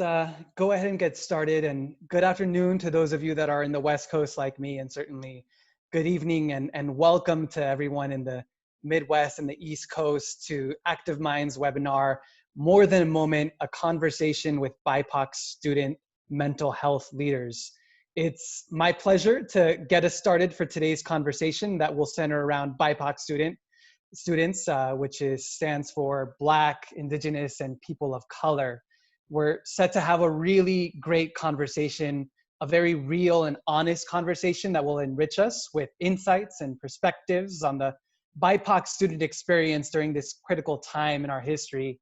let's go ahead and get started. And good afternoon to those of you that are in the West Coast like me, and certainly good evening and welcome to everyone in the Midwest and the East Coast to Active Minds webinar, More Than a Moment, a conversation with BIPOC student mental health leaders. It's my pleasure to get us started for today's conversation that will center around BIPOC students, which stands for Black, Indigenous, and People of Color. We're set to have a really great conversation, a very real and honest conversation that will enrich us with insights and perspectives on the BIPOC student experience during this critical time in our history.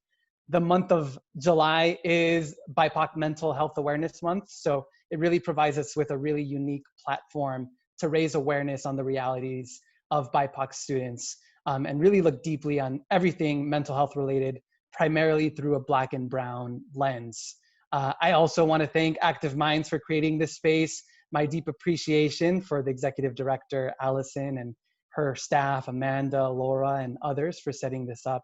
The month of July is BIPOC Mental Health Awareness Month, so it really provides us with a really unique platform to raise awareness on the realities of BIPOC students and really look deeply on everything mental health related, primarily through a Black and Brown lens. I also want to thank Active Minds for creating this space, my deep appreciation for the executive director, Allison, and her staff, Amanda, Laura, and others for setting this up.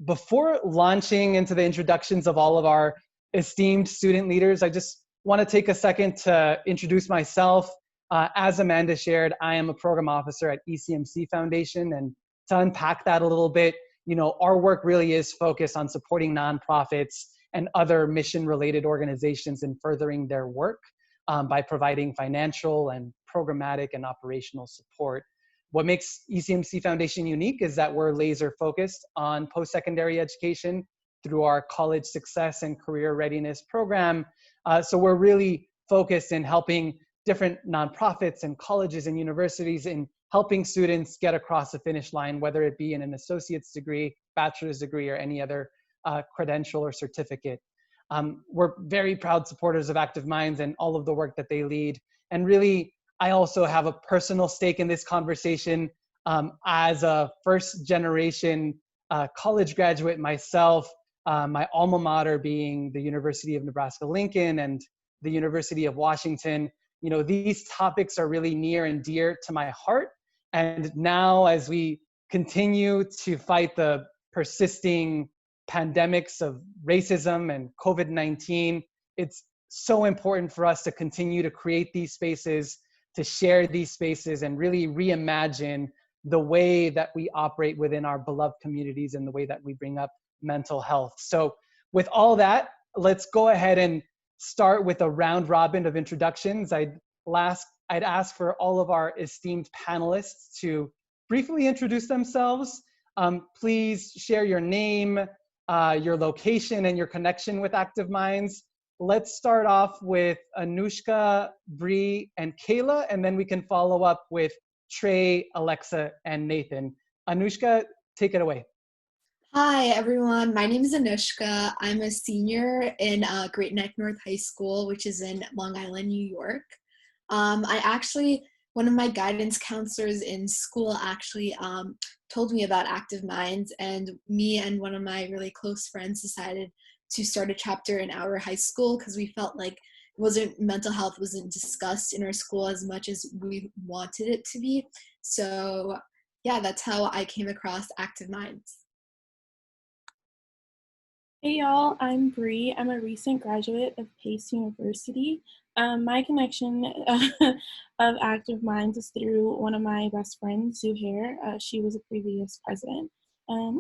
Before launching into the introductions of all of our esteemed student leaders, I just want to take a second to introduce myself. As Amanda shared, I am a program officer at Ecmc Foundation, and to unpack that a little bit, our work really is focused on supporting nonprofits and other mission-related organizations in furthering their work by providing financial and programmatic and operational support. What makes Ecmc Foundation unique is that we're laser focused on post-secondary education through our college success and career readiness program. So we're really focused in helping different nonprofits and colleges and universities in helping students get across the finish line, whether it be in an associate's degree, bachelor's degree, or any other credential or certificate. We're very proud supporters of Active Minds and all of the work that they lead. And really, I also have a personal stake in this conversation as a first generation college graduate myself, my alma mater being the University of Nebraska-Lincoln and the University of Washington. These topics are really near and dear to my heart. And now as we continue to fight the persisting pandemics of racism and COVID-19, it's so important for us to continue to create these spaces, to share these spaces, and really reimagine the way that we operate within our beloved communities and the way that we bring up mental health. So with all that, let's go ahead and start with a round robin of introductions. I'd ask for all of our esteemed panelists to briefly introduce themselves. Please share your name, your location, and your connection with Active Minds. Let's start off with Anushka, Bree, and Cayla, and then we can follow up with Trey, Alexa, and Nathan. Anushka, take it away. Hi, everyone. My name is Anushka. I'm a senior in Great Neck North High School, which is in Long Island, New York. One of my guidance counselors in school actually told me about Active Minds, and me and one of my really close friends decided to start a chapter in our high school because we felt like mental health wasn't discussed in our school as much as we wanted it to be. So yeah, that's how I came across Active Minds. Hey y'all, I'm Bree. I'm a recent graduate of Pace University. My connection of Active Minds is through one of my best friends, Zuhair. She was a previous president. Yeah.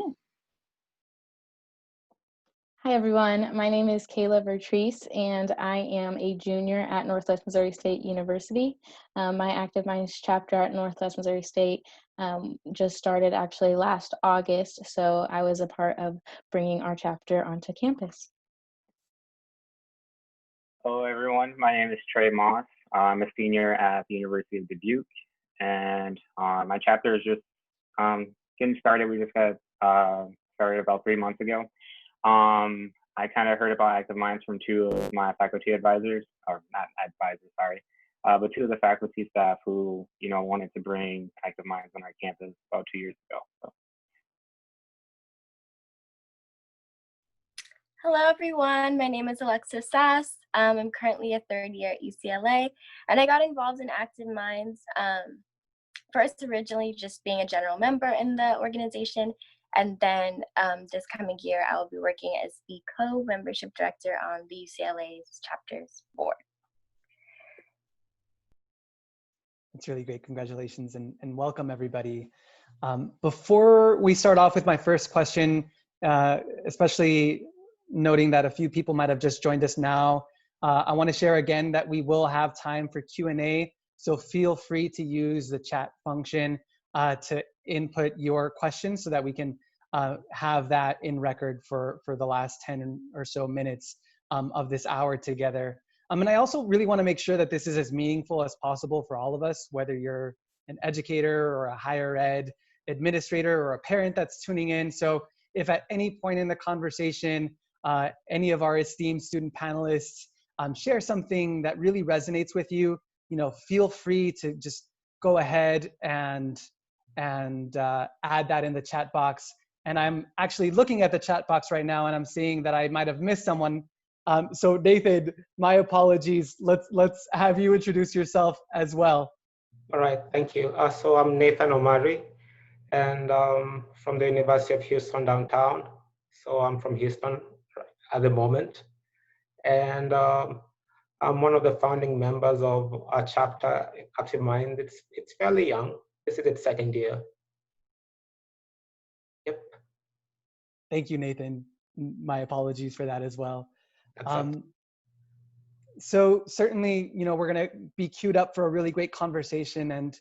Hi everyone, my name is Cayla Vertreese and I am a junior at Northwest Missouri State University. My Active Minds chapter at Northwest Missouri State just started actually last August, so I was a part of bringing our chapter onto campus. Hello everyone, my name is Trey Moss. I'm a senior at the University of Dubuque, and my chapter is just getting started. We just got started about 3 months ago. I kind of heard about Active Minds from two of my faculty advisors, or not advisors, sorry, but two of the faculty staff who, wanted to bring Active Minds on our campus about 2 years ago. So. Hello everyone, my name is Alexa Sass. I'm currently a third year at UCLA, and I got involved in Active Minds first originally just being a general member in the organization, And then this coming year, I will be working as the co-membership director on the UCLA's chapters board. It's really great. Congratulations and welcome everybody. Before we start off with my first question, especially noting that a few people might have just joined us now, I want to share again that we will have time for Q&A. So feel free to use the chat function to input your questions so that we can have that in record for the last 10 or so minutes of this hour together. And I also really want to make sure that this is as meaningful as possible for all of us, whether you're an educator or a higher ed administrator or a parent that's tuning in. So if at any point in the conversation, any of our esteemed student panelists share something that really resonates with you, feel free to just go ahead and add that in the chat box. And I'm actually looking at the chat box right now and I'm seeing that I might have missed someone. So Nathan, my apologies. Let's have you introduce yourself as well. All right, thank you. So I'm Nathan Omari, and from the University of Houston downtown. So I'm from Houston at the moment. And I'm one of the founding members of our chapter, Active Mind. It's fairly young. This is its second year. Yep. Thank you, Nathan. My apologies for that as well. So certainly, we're going to be queued up for a really great conversation. And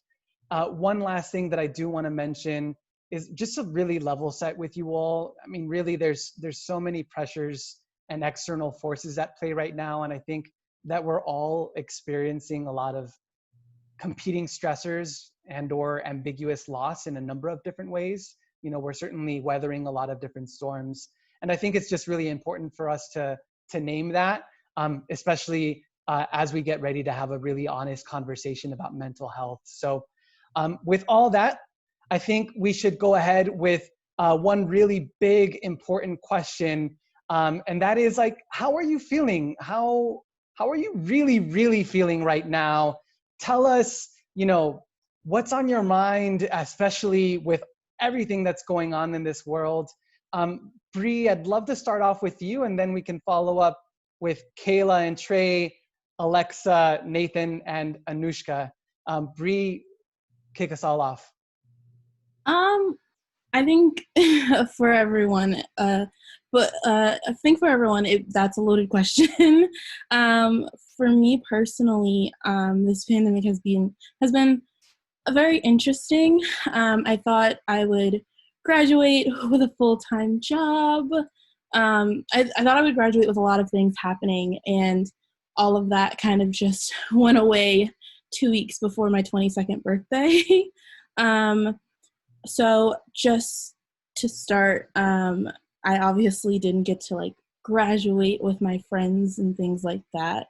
one last thing that I do want to mention is just to really level set with you all. I mean, really, there's so many pressures and external forces at play right now. And I think that we're all experiencing a lot of competing stressors and or ambiguous loss in a number of different ways. We're certainly weathering a lot of different storms. And I think it's just really important for us to name that, especially as we get ready to have a really honest conversation about mental health. So with all that, I think we should go ahead with one really big, important question. And that is like, how are you feeling? How are you really, really feeling right now? Tell us, what's on your mind, especially with everything that's going on in this world. Bree, I'd love to start off with you, and then we can follow up with Cayla and Trey, Alexa, Nathan, and Anushka. Bree, kick us all off. I think for everyone, that's a loaded question. For me personally, this pandemic has been very interesting. I thought I would graduate with a full-time job. I thought I would graduate with a lot of things happening, and all of that kind of just went away 2 weeks before my 22nd birthday. So just to start, I obviously didn't get to graduate with my friends and things like that.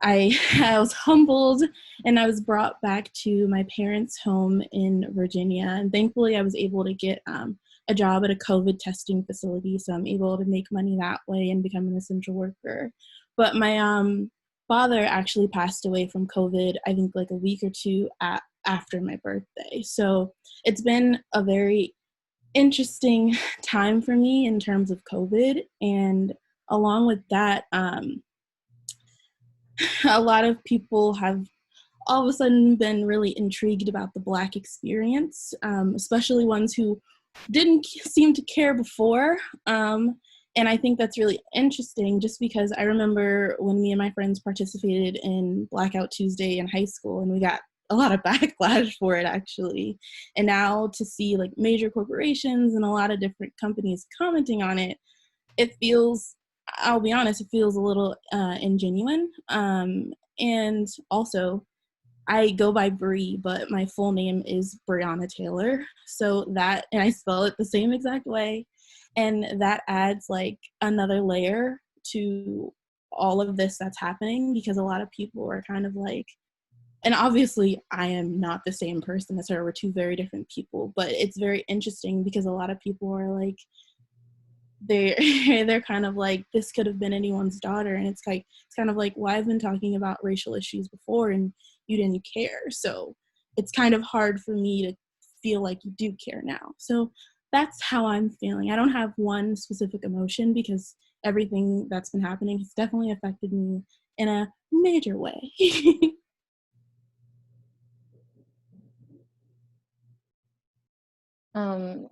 I was humbled, and I was brought back to my parents' home in Virginia, and thankfully I was able to get a job at a COVID testing facility, so I'm able to make money that way and become an essential worker. But my father actually passed away from COVID, I think a week or two after my birthday. So it's been a very interesting time for me in terms of COVID, and along with that, a lot of people have all of a sudden been really intrigued about the Black experience, especially ones who didn't seem to care before. And I think that's really interesting just because I remember when me and my friends participated in Blackout Tuesday in high school, and we got a lot of backlash for it actually. And now to see major corporations and a lot of different companies commenting on it, it feels, I'll be honest, it feels a little ingenuine. And also, I go by Bree, but my full name is Brianna Taylor. So that, and I spell it the same exact way. And that adds another layer to all of this that's happening, because a lot of people are kind of and obviously I am not the same person as her. We're two very different people, but it's very interesting because a lot of people are they're kind of this could have been anyone's daughter, and it's kind of well, I've been talking about racial issues before and you didn't care, so it's kind of hard for me to feel you do care now. So that's how I'm feeling. I don't have one specific emotion because everything that's been happening has definitely affected me in a major way.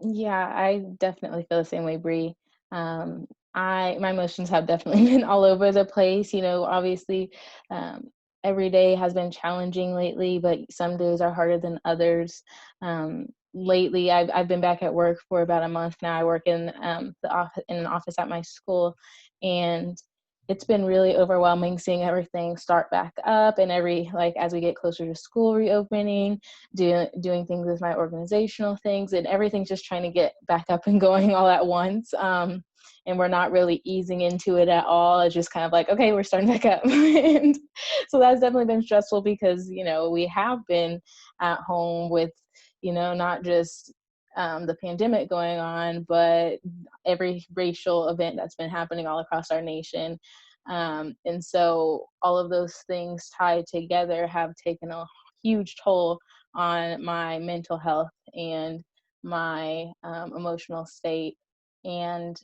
Yeah, I definitely feel the same way, Bree. My emotions have definitely been all over the place. Obviously, um, every day has been challenging lately, but some days are harder than others. Lately, I've been back at work for about a month now. I work in an office at my school, and it's been really overwhelming seeing everything start back up, and as we get closer to school reopening, doing things with my organizational things, and everything's just trying to get back up and going all at once. And we're not really easing into it at all. It's just kind of like, okay, we're starting back up. And so that's definitely been stressful because, we have been at home with, not just the pandemic going on, but every racial event that's been happening all across our nation. And so all of those things tied together have taken a huge toll on my mental health and my emotional state. And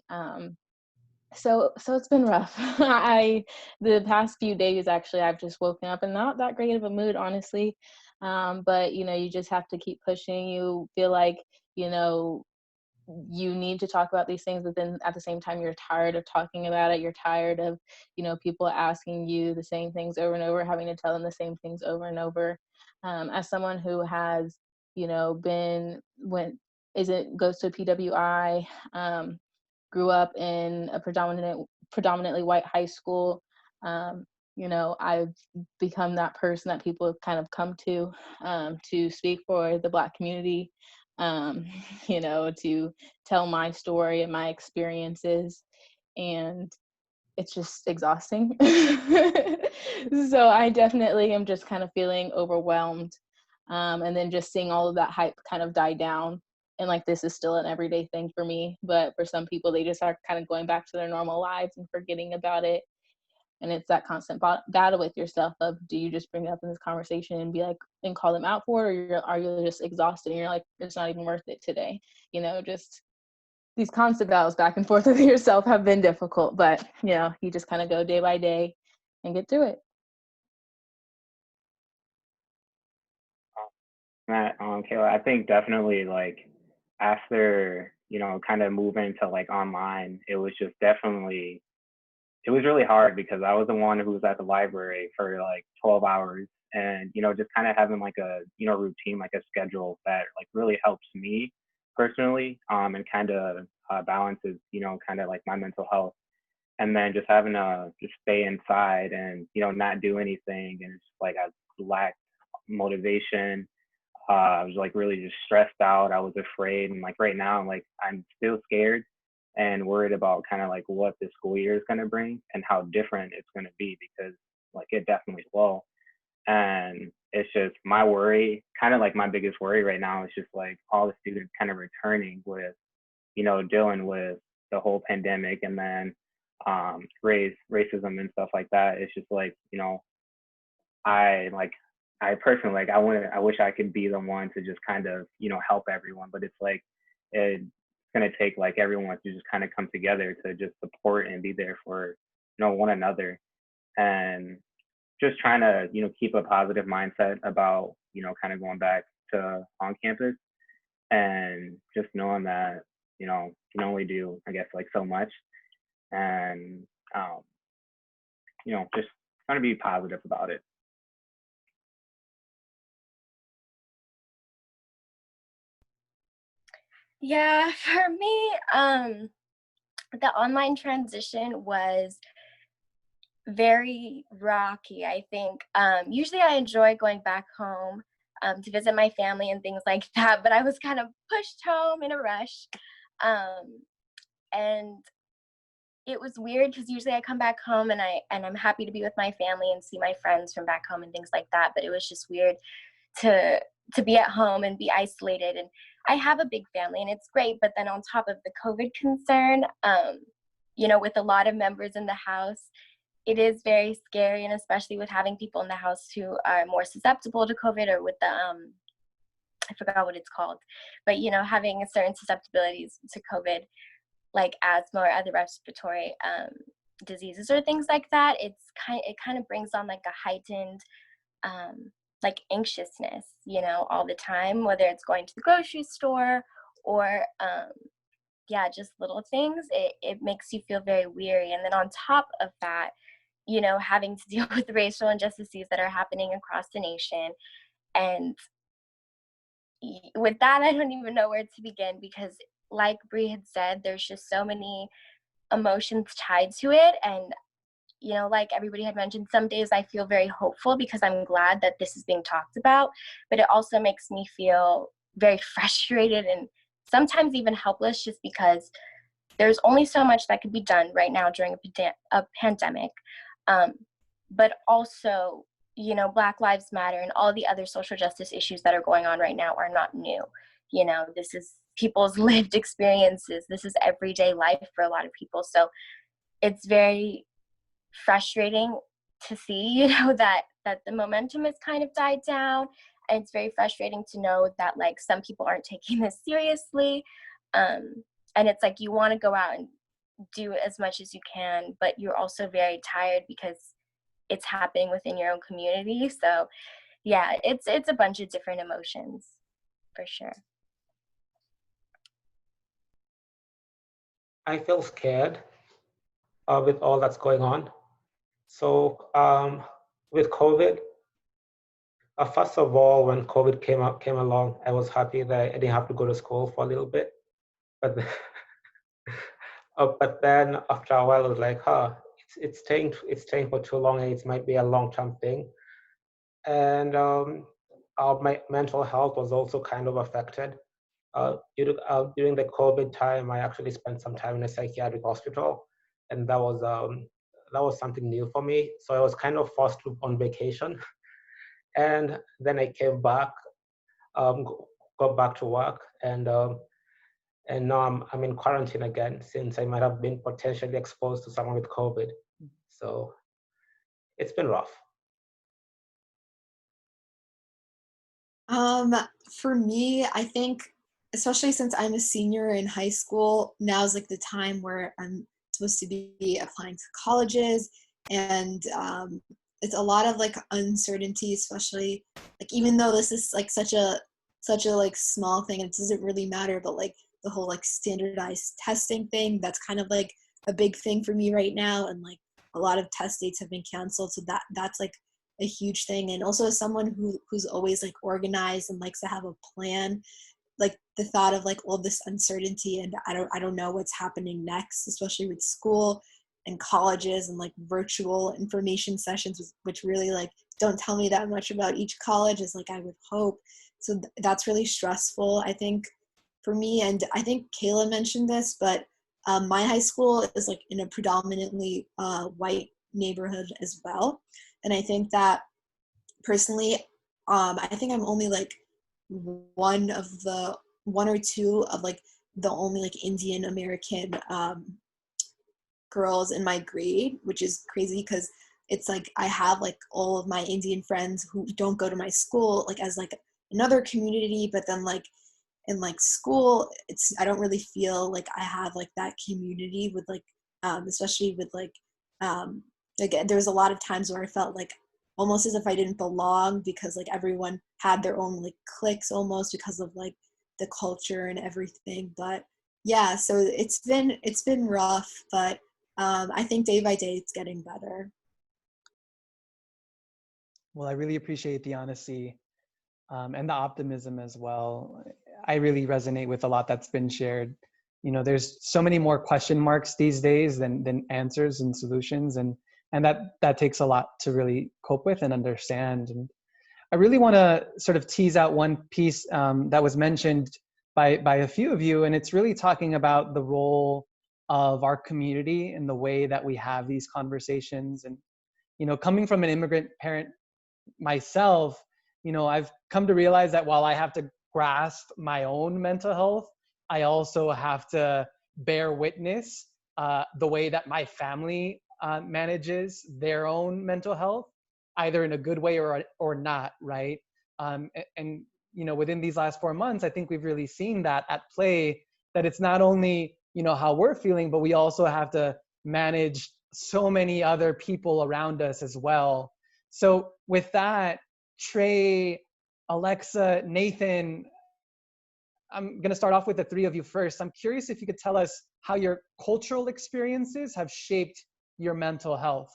so it's been rough. The past few days, actually, I've just woken up in not that great of a mood, honestly. But you just have to keep pushing. You feel like you need to talk about these things, but then at the same time you're tired of talking about it. You're tired of people asking you the same things over and over, having to tell them the same things over and over. As someone who has goes to PWI, grew up in a predominantly white high school, I've become that person that people kind of come to speak for the Black community, to tell my story and my experiences, and it's just exhausting. So I definitely am just kind of feeling overwhelmed, and then just seeing all of that hype kind of die down, and like this is still an everyday thing for me, but for some people they just are kind of going back to their normal lives and forgetting about it. And it's that constant battle with yourself of, do you just bring it up in this conversation and be like, and call them out for it, or are you just exhausted and you're like, it's not even worth it today? Just these constant battles back and forth with yourself have been difficult, but you just kind of go day by day and get through it. Cayla, I think definitely like after, kind of moving to like online, it was really hard because I was the one who was at the library for like 12 hours, and, just kind of having like a, routine, like a schedule that like really helps me personally, and kind of balances, kind of like my mental health. And then just having to just stay inside and, not do anything. And it's like I lacked motivation. I was like really just stressed out. I was afraid. And like right now, I'm still scared and worried about kind of like what the school year is going to bring and how different it's going to be, because like it definitely will. And it's just my worry, kind of like my biggest worry right now is just like all the students kind of returning with, dealing with the whole pandemic, and then racism and stuff like that. It's just like, I personally, like, I wish I could be the one to just kind of, help everyone, but it's like, it's going to take like everyone to just kind of come together to just support and be there for, one another. And just trying to, keep a positive mindset about, kind of going back to on campus, and just knowing that, you can only do, I guess, like so much. And, just trying to be positive about it. Yeah, for me, the online transition was very rocky, I think. Usually I enjoy going back home to visit my family and things like that, but I was kind of pushed home in a rush. And it was weird because usually I come back home and I'm happy to be with my family and see my friends from back home and things like that, but it was just weird to be at home and be isolated. And I have a big family and it's great, but then on top of the COVID concern, with a lot of members in the house, it is very scary, and especially with having people in the house who are more susceptible to COVID, or with I forgot what it's called, but you know, having certain susceptibilities to COVID, like asthma or other respiratory diseases or things like that, it kind of brings on like a heightened like anxiousness, you know, all the time, whether it's going to the grocery store or yeah, just little things. It makes you feel very weary. And then on top of that, you know, having to deal with racial injustices that are happening across the nation. And with that, I don't even know where to begin, because like Bree had said, there's just so many emotions tied to it. And, you know, like everybody had mentioned, some days I feel very hopeful because I'm glad that this is being talked about, but it also makes me feel very frustrated and sometimes even helpless, just because there's only so much that could be done right now during a pandemic. But also, you know, Black Lives Matter and all the other social justice issues that are going on right now are not new. You know, this is people's lived experiences. This is everyday life for a lot of people. So it's very frustrating to see, you know, that the momentum has kind of died down. And it's very frustrating to know that like some people aren't taking this seriously. And it's like you want to go out and do as much as you can, but you're also very tired because it's happening within your own community. So yeah, it's a bunch of different emotions for sure. I feel scared with all that's going on. So with COVID, first of all, when COVID came along, I was happy that I didn't have to go to school for a little bit. But but then after a while, it was like, it's staying for too long, and it might be a long-term thing. And my mental health was also kind of affected. During the COVID time, I actually spent some time in a psychiatric hospital, and that was something new for me. So I was kind of forced on vacation, and then I came back, got back to work, and now I'm in quarantine again, since I might have been potentially exposed to someone with COVID. So it's been rough. For me, I think, especially since I'm a senior in high school, now's like the time where I'm supposed to be applying to colleges, and it's a lot of like uncertainty, especially like, even though this is like such a like small thing, it doesn't really matter, but like the whole like standardized testing thing, that's kind of like a big thing for me right now. And like a lot of test dates have been canceled, so that's like a huge thing. And also, as someone who's always like organized and likes to have a plan, like the thought of like all this uncertainty, and I don't know what's happening next, especially with school and colleges and like virtual information sessions, which really like don't tell me that much about each college as like I would hope. So that's really stressful, I think, for me. And I think Cayla mentioned this, but my high school is like in a predominantly white neighborhood as well. And I think that personally, I think I'm only like one or two of like the only like Indian American girls in my grade, which is crazy because it's like I have like all of my Indian friends who don't go to my school like as like another community, but then like in like school, I don't really feel like I have like that community with like especially with like there was a lot of times where I felt like almost as if I didn't belong, because like everyone had their own like cliques almost because of like the culture and everything. But yeah, so it's been rough, but I think day by day it's getting better. Well, I really appreciate the honesty and the optimism as well. I really resonate with a lot that's been shared. You know, there's so many more question marks these days than answers and solutions, and that takes a lot to really cope with and understand. And I really want to sort of tease out one piece that was mentioned by a few of you, and it's really talking about the role of our community in the way that we have these conversations. And, you know, coming from an immigrant parent myself, you know, I've come to realize that while I have to grasp my own mental health, I also have to bear witness the way that my family manages their own mental health, either in a good way or not, right? And within these last 4 months, I think we've really seen that at play, that it's not only, how we're feeling, but we also have to manage so many other people around us as well. So with that, Trey, Alexa, Nathan, I'm going to start off with the three of you first. I'm curious if you could tell us how your cultural experiences have shaped your mental health.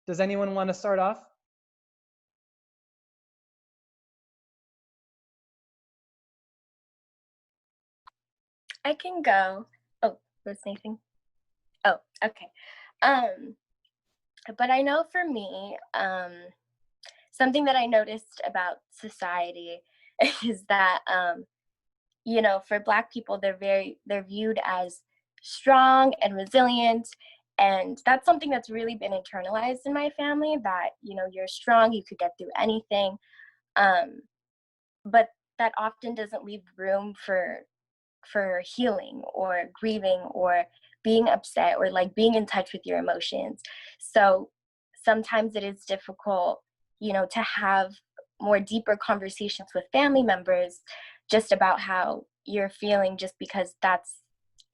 Does anyone want to start off? I can go. Oh, was Nathan? Oh, okay. But I know for me, something that I noticed about society is that, for Black people, they're viewed as strong and resilient. And that's something that's really been internalized in my family, that, you're strong, you could get through anything. But that often doesn't leave room for healing or grieving or being upset or like being in touch with your emotions. So sometimes it is difficult, to have more deeper conversations with family members just about how you're feeling, just because that's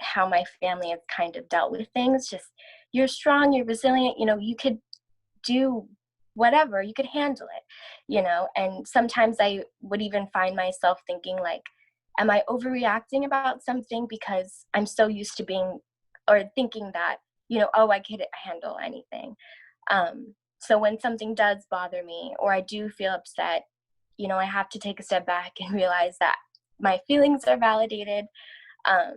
how my family has kind of dealt with things. Just, you're strong, you're resilient, you could do whatever, you could handle it, and sometimes I would even find myself thinking like, am I overreacting about something because I'm so used to being or thinking that, oh, I could handle anything. So when something does bother me or I do feel upset, I have to take a step back and realize that my feelings are validated. I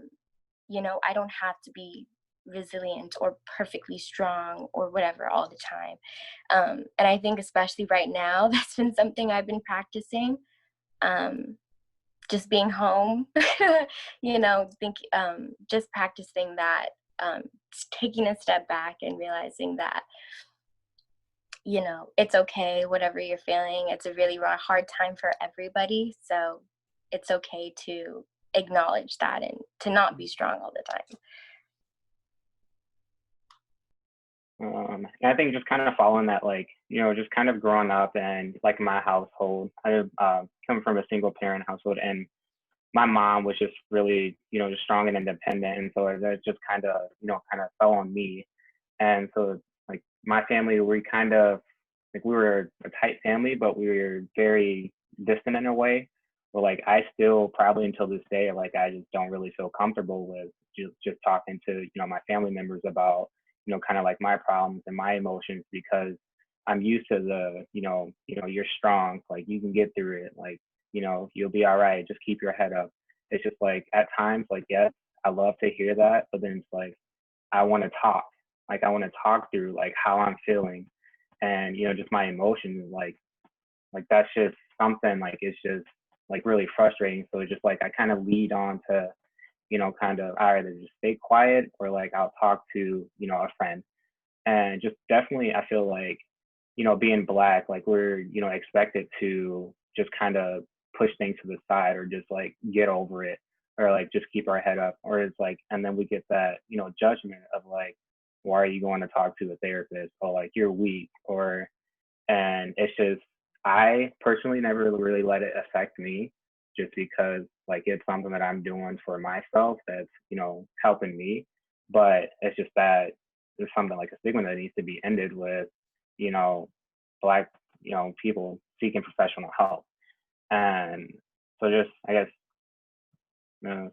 don't have to be resilient or perfectly strong or whatever all the time. And I think especially right now, that's been something I've been practicing. Just being home, just practicing that, taking a step back and realizing that, it's okay, whatever you're feeling. It's a really hard time for everybody. So it's okay to acknowledge that and to not be strong all the time. And I think just kind of following that, like, just kind of growing up and like my household, I come from a single parent household, and my mom was just really, just strong and independent. And so that just kind of fell on me. And so like my family, we kind of, like, we were a tight family, but we were very distant in a way. But like, I still probably until this day, like, I just don't really feel comfortable with just talking to, my family members about, kind of like my problems and my emotions, because I'm used to the, you're strong, like you can get through it, like, you'll be all right, just keep your head up. It's just like at times, like, yes, I love to hear that, but then it's like, I want to talk. Like, I want to talk through like how I'm feeling and, just my emotions, like that's just something, like, it's just like really frustrating. So it's just like, I kind of lead on to, kind of either just stay quiet or like I'll talk to, a friend. And just definitely, I feel like, being Black, like we're, expected to just kind of push things to the side or just like get over it or like just keep our head up. Or it's like, and then we get that, judgment of like, why are you going to talk to a therapist? Or like, you're weak. Or, and it's just, I personally never really let it affect me, just because like it's something that I'm doing for myself that's, helping me. But it's just that there's something like a stigma that needs to be ended with, Black, people seeking professional help. And so just, I guess, just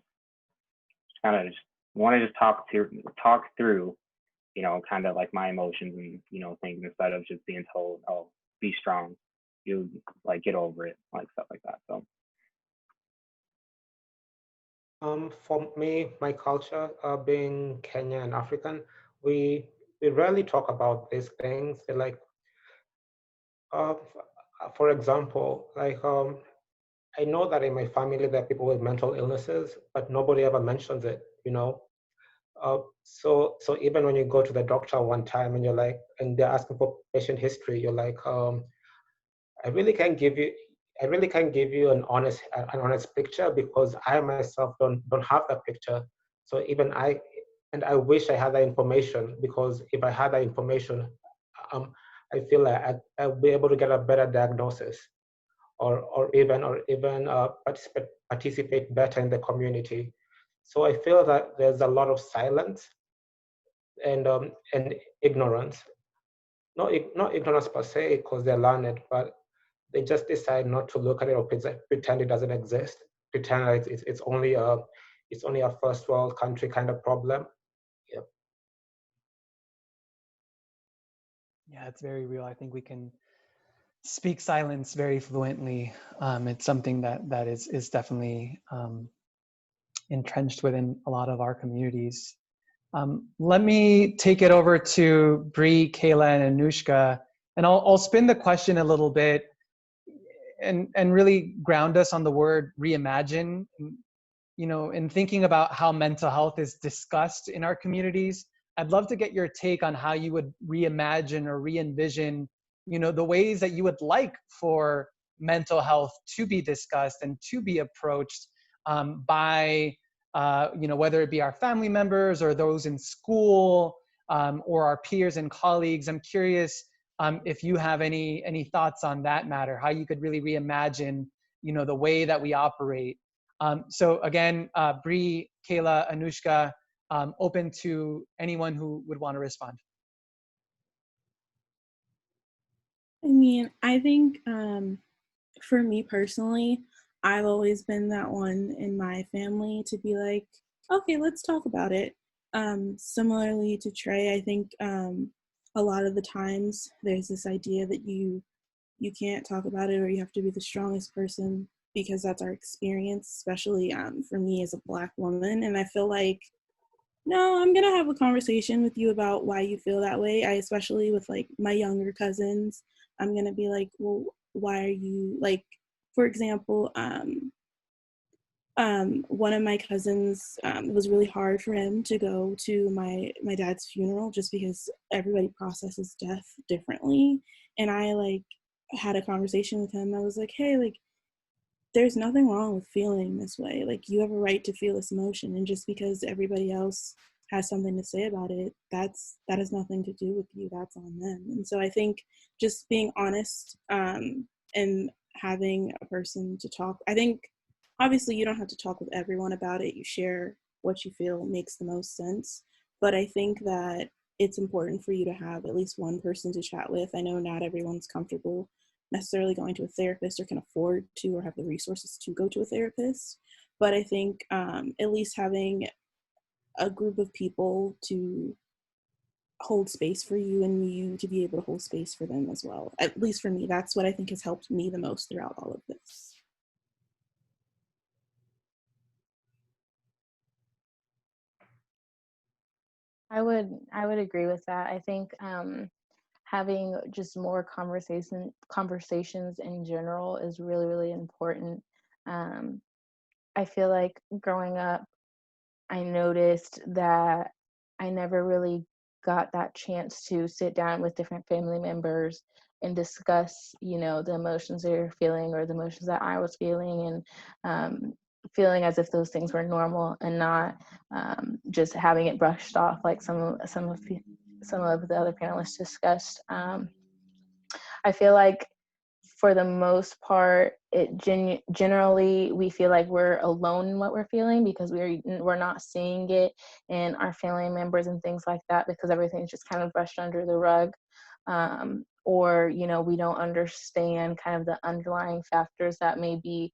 kind of just want to just talk through, kind of like my emotions and, things, instead of just being told, oh, be strong, you like get over it, like stuff like that. So. For me, my culture, being Kenyan and African, we rarely talk about these things. Like, for example, like I know that in my family there are people with mental illnesses, but nobody ever mentions it. So even when you go to the doctor one time and you're like, and they're asking for patient history, you're like, I really can't give you an honest picture, because I myself don't have that picture. So even I wish I had that information, because if I had that information, I feel like I'll be able to get a better diagnosis. or even participate better in the community. So I feel that there's a lot of silence and ignorance. Not ignorance per se, because they're learned, but they just decide not to look at it or pretend it doesn't exist. Pretend like it's only a first world country kind of problem. Yeah. Yeah, it's very real. I think we can speak silence very fluently. It's something that is definitely entrenched within a lot of our communities. Let me take it over to Bree, Cayla, and Anushka, and I'll spin the question a little bit and really ground us on the word reimagine. You know, in thinking about how mental health is discussed in our communities, I'd love to get your take on how you would reimagine or re-envision, you know, the ways that you would like for mental health to be discussed and to be approached by, you know, whether it be our family members or those in school or our peers and colleagues. I'm curious if you have any thoughts on that matter, how you could really reimagine, you know, the way that we operate. So again, Bree, Cayla, Anushka, open to anyone who would want to respond. I mean, I think for me personally, I've always been that one in my family to be like, okay, let's talk about it. Similarly to Trey, I think a lot of the times there's this idea that you can't talk about it or you have to be the strongest person because that's our experience, especially for me as a Black woman. And I feel like, no, I'm gonna have a conversation with you about why you feel that way. Especially with like my younger cousins, I'm gonna be like, well, why are you like, for example, one of my cousins, it was really hard for him to go to my dad's funeral just because everybody processes death differently. And I like had a conversation with him. I was like, hey, like, there's nothing wrong with feeling this way. Like, you have a right to feel this emotion. And just because everybody else has something to say about it, that has nothing to do with you. That's on them. And so I think just being honest and having a person to talk. I think obviously you don't have to talk with everyone about it. You share what you feel makes the most sense. But I think that it's important for you to have at least one person to chat with. I know not everyone's comfortable necessarily going to a therapist or can afford to or have the resources to go to a therapist. But I think at least having a group of people to hold space for you and you to be able to hold space for them as well. At least for me, that's what I think has helped me the most throughout all of this. I would agree with that. I think having just more conversations in general is really, really important. I feel like growing up, I noticed that I never really got that chance to sit down with different family members and discuss, you know, the emotions they were feeling or the emotions that I was feeling, and feeling as if those things were normal and not just having it brushed off like some of the other panelists discussed. I feel like for the most part, it generally we feel like we're alone in what we're feeling because we're not seeing it in our family members and things like that because everything's just kind of brushed under the rug, or you know, we don't understand kind of the underlying factors that may be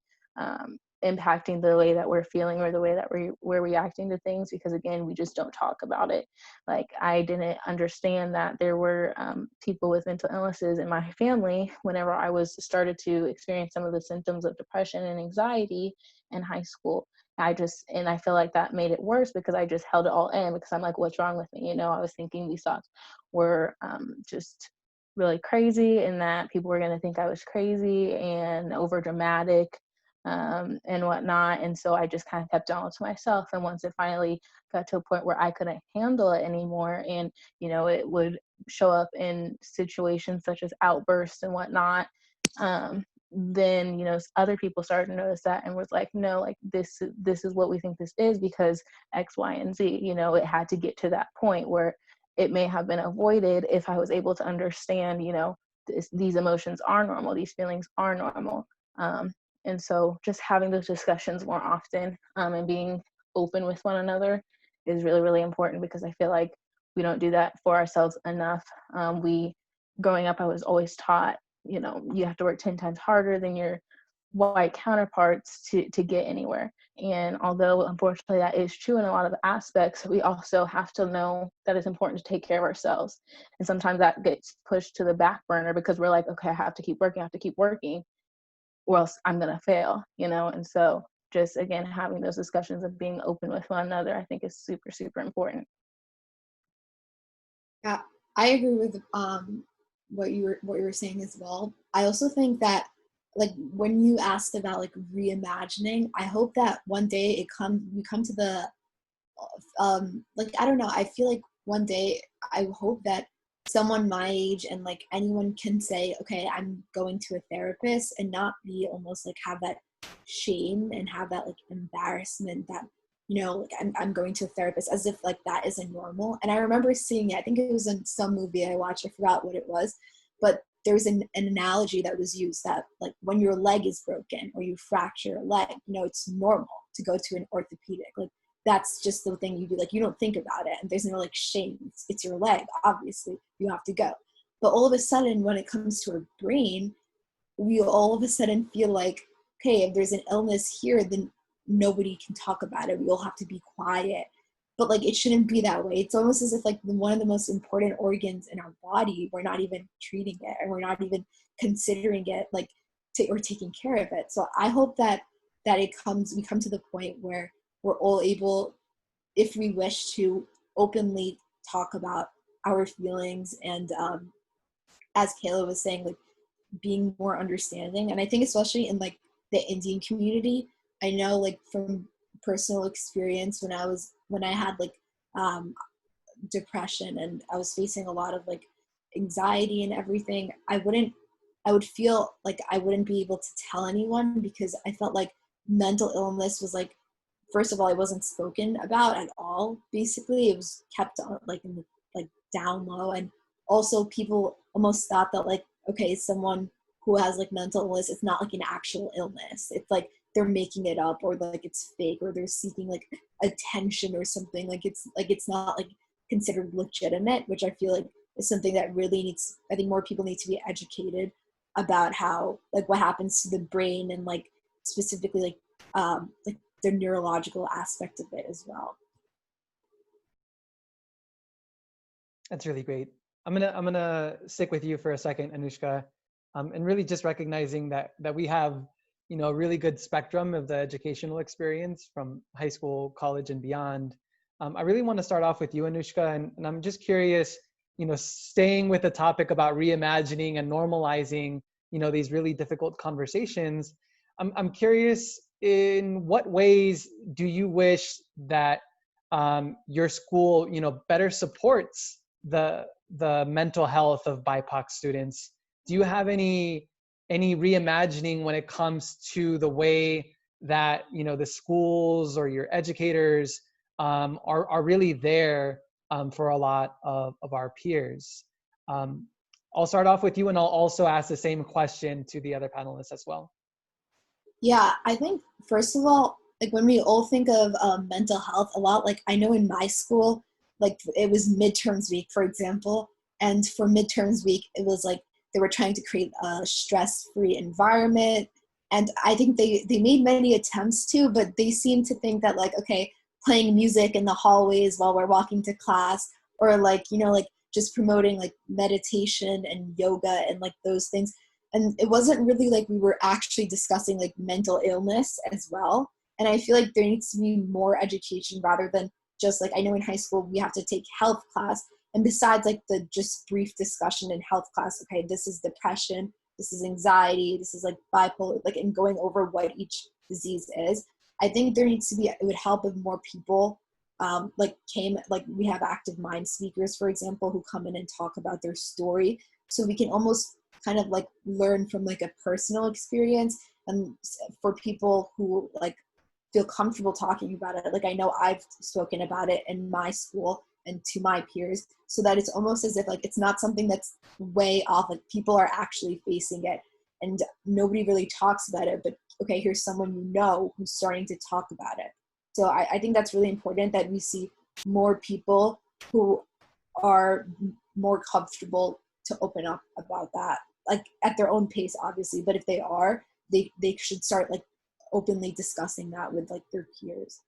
impacting the way that we're feeling or the way that we're reacting to things, because again, we just don't talk about it. Like, I didn't understand that there were people with mental illnesses in my family whenever I started to experience some of the symptoms of depression and anxiety in high school. I feel like that made it worse because I just held it all in because I'm like, what's wrong with me? You know, I was thinking these thoughts were just really crazy and that people were going to think I was crazy and over dramatic and whatnot. And so I just kind of kept it all to myself. And once it finally got to a point where I couldn't handle it anymore, and, you know, it would show up in situations such as outbursts and whatnot, then, you know, other people started to notice that and was like, no, like this is what we think this is because X, Y, and Z. You know, it had to get to that point where it may have been avoided if I was able to understand, you know, these emotions are normal, these feelings are normal. And so just having those discussions more often and being open with one another is really, really important, because I feel like we don't do that for ourselves enough. Growing up, I was always taught, you have to work 10 times harder than your white counterparts to get anywhere. And although unfortunately that is true in a lot of aspects, we also have to know that it's important to take care of ourselves. And sometimes that gets pushed to the back burner because we're like, okay, I have to keep working, or else I'm going to fail, And so just, again, having those discussions and being open with one another, I think is super, super important. Yeah, I agree with what you were saying as well. I also think that, like, when you asked about like reimagining, I hope that one day we come to the like, I don't know, I feel like one day I hope that someone my age and like anyone can say, okay, I'm going to a therapist, and not be almost like have that shame and have that like embarrassment that, like I'm going to a therapist, as if like that isn't normal. And I remember seeing it, I think it was in some movie I watched, I forgot what it was, but there was an analogy that was used that like when your leg is broken or you fracture a leg, it's normal to go to an orthopedic. Like that's just the thing you do. Like you don't think about it, and there's no like shame. It's your leg. Obviously, you have to go. But all of a sudden, when it comes to our brain, we all of a sudden feel like, okay, if there's an illness here, then nobody can talk about it. We all have to be quiet. But like it shouldn't be that way. It's almost as if like one of the most important organs in our body, we're not even treating it, and we're not even considering it like or taking care of it. So I hope that we come to the point where we're all able, if we wish to, openly talk about our feelings, and as Cayla was saying, like being more understanding. And I think especially in like the Indian community, I know like from personal experience, when I had like depression and I was facing a lot of like anxiety and everything, I would feel like I wouldn't be able to tell anyone, because I felt like mental illness was like, first of all, it wasn't spoken about at all. Basically, it was kept on like in the, like down low, and also people almost thought that like, okay, someone who has like mental illness, it's not like an actual illness. It's like they're making it up, or like it's fake, or they're seeking like attention or something. Like it's not like considered legitimate, which I feel like is something that really needs, I think more people need to be educated about how, like what happens to the brain, and like specifically like the neurological aspect of it as well. That's really great. I'm gonna stick with you for a second, Anushka, and really just recognizing that we have a really good spectrum of the educational experience from high school, college, and beyond. I really want to start off with you, Anushka, and I'm just curious, staying with the topic about reimagining and normalizing, these really difficult conversations. I'm curious, in what ways do you wish that your school, better supports the mental health of BIPOC students? Do you have any reimagining when it comes to the way that the schools or your educators are really there for a lot of our peers? I'll start off with you, and I'll also ask the same question to the other panelists as well. Yeah, I think first of all, like when we all think of mental health, a lot, like I know in my school, like it was midterms week, for example, and for midterms week, it was like they were trying to create a stress-free environment. And I think they made many attempts to, but they seemed to think that like, okay, playing music in the hallways while we're walking to class, or like, like just promoting like meditation and yoga and like those things. And it wasn't really like we were actually discussing like mental illness as well. And I feel like there needs to be more education, rather than just like, I know in high school we have to take health class. And besides like the just brief discussion in health class, okay, this is depression, this is anxiety, this is like bipolar, like, and going over what each disease is. I think there needs to be, it would help if more people like we have active mind speakers, for example, who come in and talk about their story. So we can almost kind of like learn from like a personal experience, and for people who like feel comfortable talking about it. Like I know I've spoken about it in my school and to my peers, so that it's almost as if like it's not something that's way off, like people are actually facing it and nobody really talks about it, but okay, here's someone you know who's starting to talk about it. So I think that's really important that we see more people who are more comfortable to open up about that, like at their own pace, obviously, but if they are, they should start like openly discussing that with like their peers.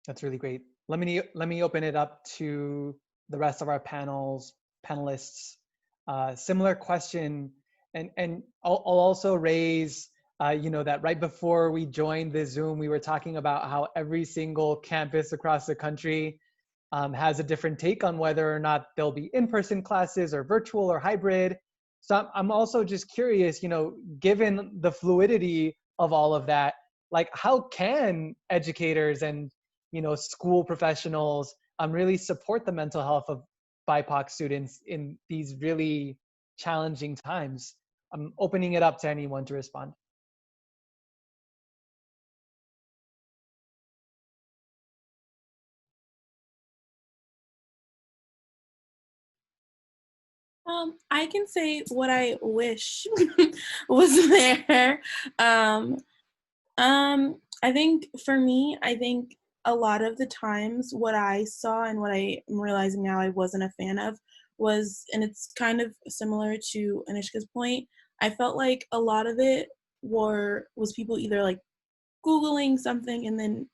That's really great. Let me open it up to the rest of our panelists. Similar question, and I'll also raise, that right before we joined the Zoom, we were talking about how every single campus across the country has a different take on whether or not there'll be in-person classes or virtual or hybrid. So I'm also just curious, given the fluidity of all of that, like how can educators and school professionals really support the mental health of BIPOC students in these really challenging times? I'm opening it up to anyone to respond. I can say what I wish was there. I think for me, a lot of the times what I saw and what I am realizing now I wasn't a fan of was, and it's kind of similar to Anushka's point, I felt like a lot of it was people either like Googling something and then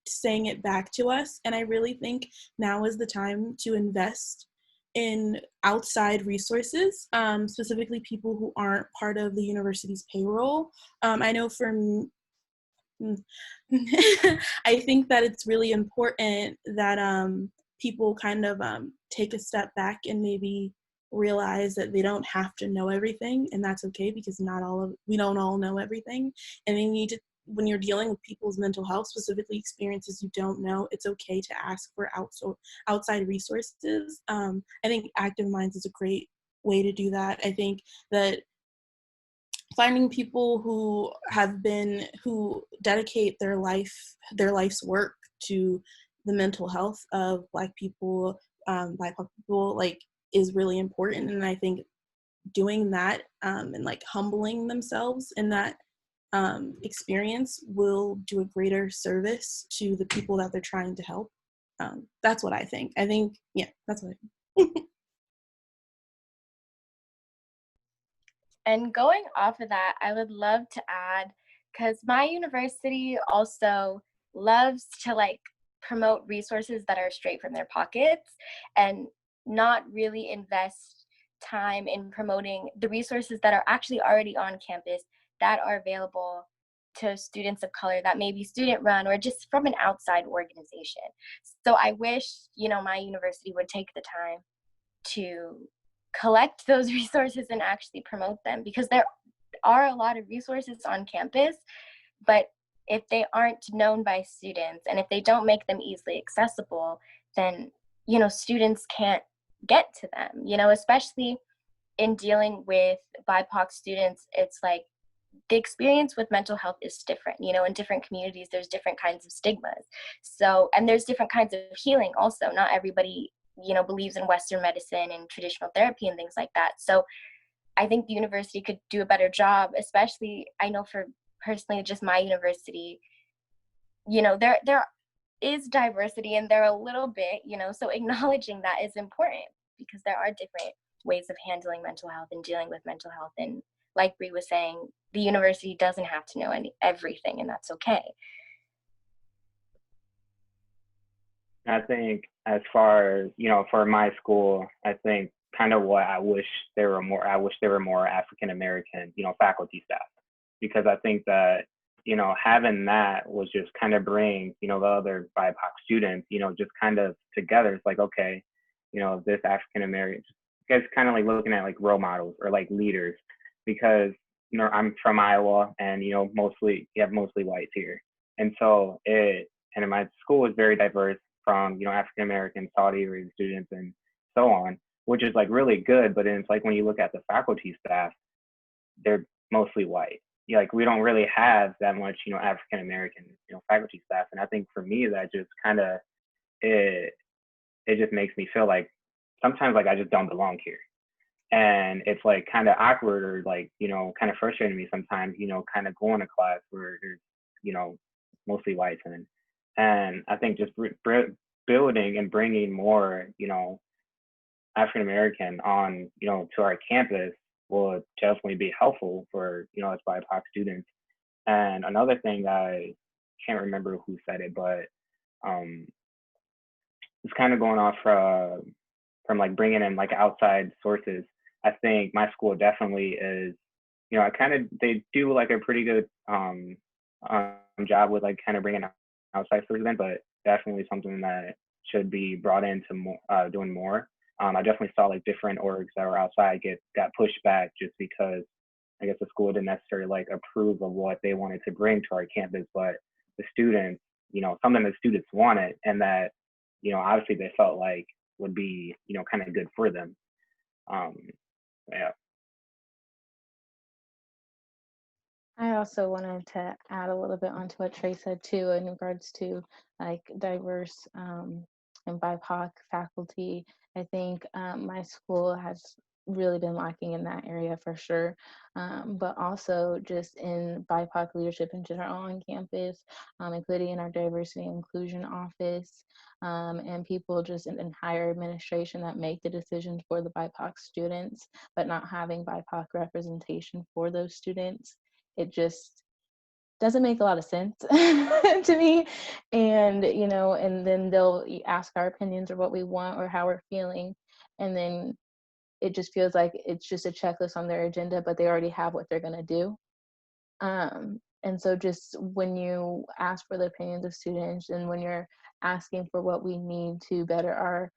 saying it back to us. And I really think now is the time to invest in outside resources, specifically people who aren't part of the university's payroll. I know for I think that it's really important that people kind of take a step back and maybe realize that they don't have to know everything, and that's okay, because we don't all know everything, and they need to, when you're dealing with people's mental health, specifically experiences you don't know, it's okay to ask for outside resources. I think Active Minds is a great way to do that. I think that finding people who dedicate their life's work to the mental health of Black people, BIPOC people, like, is really important. And I think doing that and like humbling themselves in that experience will do a greater service to the people that they're trying to help. That's what I think. Yeah, that's what I think. And going off of that, I would love to add, because my university also loves to like promote resources that are straight from their pockets and not really invest time in promoting the resources that are actually already on campus that are available to students of color, that may be student run or just from an outside organization. So I wish, my university would take the time to collect those resources and actually promote them, because there are a lot of resources on campus, but if they aren't known by students and if they don't make them easily accessible, then students can't get to them, especially in dealing with BIPOC students. It's like the experience with mental health is different, in different communities there's different kinds of stigmas, and there's different kinds of healing also. Not everybody believes in Western medicine and traditional therapy and things like that. So I think the university could do a better job, especially, I know for personally just my university, there is diversity and there are a little bit, so acknowledging that is important, because there are different ways of handling mental health and dealing with mental health. And like Bree was saying, the university doesn't have to know everything, and that's okay. I think as far as, for my school, I think kind of what I wish there were more African-American, faculty staff, because I think that, having that was just kind of bring, the other BIPOC students, just kind of together. It's like, okay, this African-American, it's kind of like looking at like role models or like leaders, because, I'm from Iowa and, mostly whites here. And so and my school is very diverse, from, African-American, Saudi Arabian students and so on, which is like really good. But then it's like, when you look at the faculty staff, they're mostly white. Like, we don't really have that much, African-American, faculty staff. And I think for me, that just kind of, it just makes me feel like sometimes like I just don't belong here. And it's like kind of awkward or like, kind of frustrating me sometimes, kind of going to class where there's, mostly whites in. And I think just building and bringing more, African American on, to our campus will definitely be helpful for, us BIPOC students. And another thing, I can't remember who said it, but it's kind of going off from like bringing in like outside sources. I think my school definitely is, they do like a pretty good job with like kind of bringing outside sources in, but definitely something that should be brought into more, doing more. I definitely saw like different orgs that were outside got pushed back just because I guess the school didn't necessarily like approve of what they wanted to bring to our campus, but the students, something the students wanted and that, obviously they felt like would be, kind of good for them. Yeah. I also wanted to add a little bit onto what Trey said too in regards to like diverse and BIPOC faculty. I think my school has really been lacking in that area for sure, but also just in BIPOC leadership in general on campus, including in our diversity and inclusion office, and people just in higher administration that make the decisions for the BIPOC students, but not having BIPOC representation for those students. It just doesn't make a lot of sense to me. And, and then they'll ask our opinions or what we want or how we're feeling. And then it just feels like it's just a checklist on their agenda, but they already have what they're going to do. And so just when you ask for the opinions of students and when you're asking for what we need to better our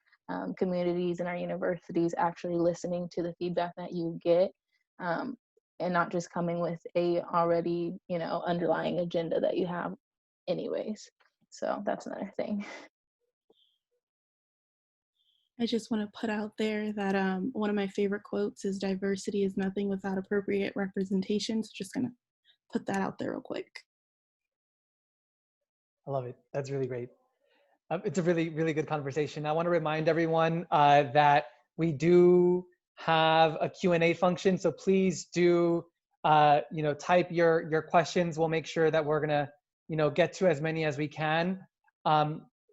communities and our universities, actually listening to the feedback that you get, and not just coming with a already, underlying agenda that you have anyways. So that's another thing. I just want to put out there that one of my favorite quotes is diversity is nothing without appropriate representation. So just gonna put that out there real quick. I love it. That's really great. It's a really, really good conversation. I want to remind everyone that we do have a Q&A function. So please do, type your questions. We'll make sure that we're gonna, get to as many as we can.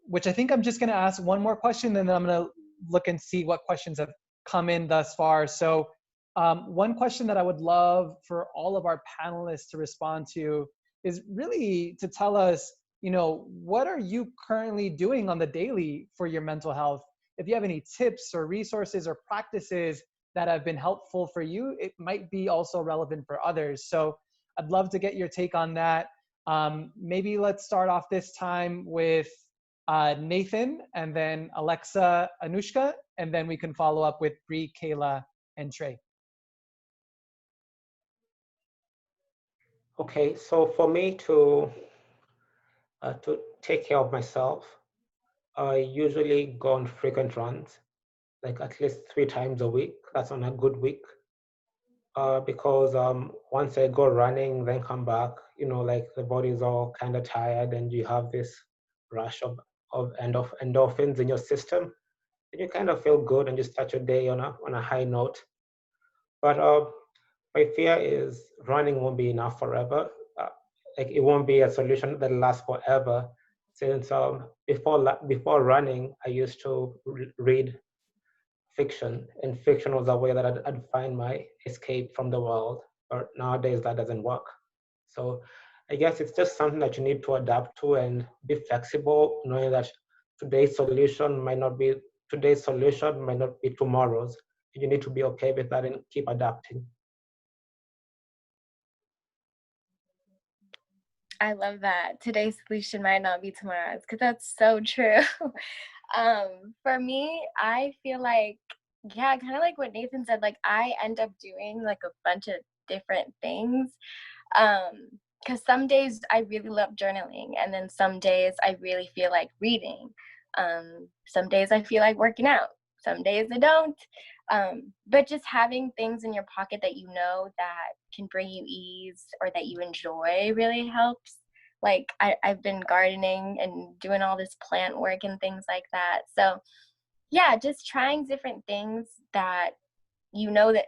Which I think I'm just gonna ask one more question, and then I'm gonna look and see what questions have come in thus far. So one question that I would love for all of our panelists to respond to is really to tell us, what are you currently doing on the daily for your mental health? If you have any tips or resources or practices that have been helpful for you, it might be also relevant for others. So I'd love to get your take on that. Maybe let's start off this time with Nathan, and then Alexa, Anushka, and then we can follow up with Bree, Cayla, and Trey. Okay, so for me to take care of myself, I usually go on frequent runs, like at least 3 times a week. That's on a good week. Because once I go running, then come back, like the body's all kind of tired and you have this rush of endorphins in your system, and you kind of feel good and you start your day on a high note. But my fear is running won't be enough forever. Like it won't be a solution that lasts forever. Since before running, I used to read fiction, and fiction was a way that I'd find my escape from the world. But nowadays that doesn't work. So I guess it's just something that you need to adapt to and be flexible, knowing that today's solution might not be tomorrow's. You need to be okay with that and keep adapting. I love that. Today's solution might not be tomorrow's, because that's so true. For me, I feel like, yeah, kind of like what Nathan said, like I end up doing like a bunch of different things. Because some days I really love journaling, and then some days I really feel like reading. Some days I feel like working out. Some days I don't. But just having things in your pocket that that can bring you ease or that you enjoy really helps. Like I've been gardening and doing all this plant work and things like that. So yeah, just trying different things that you know that,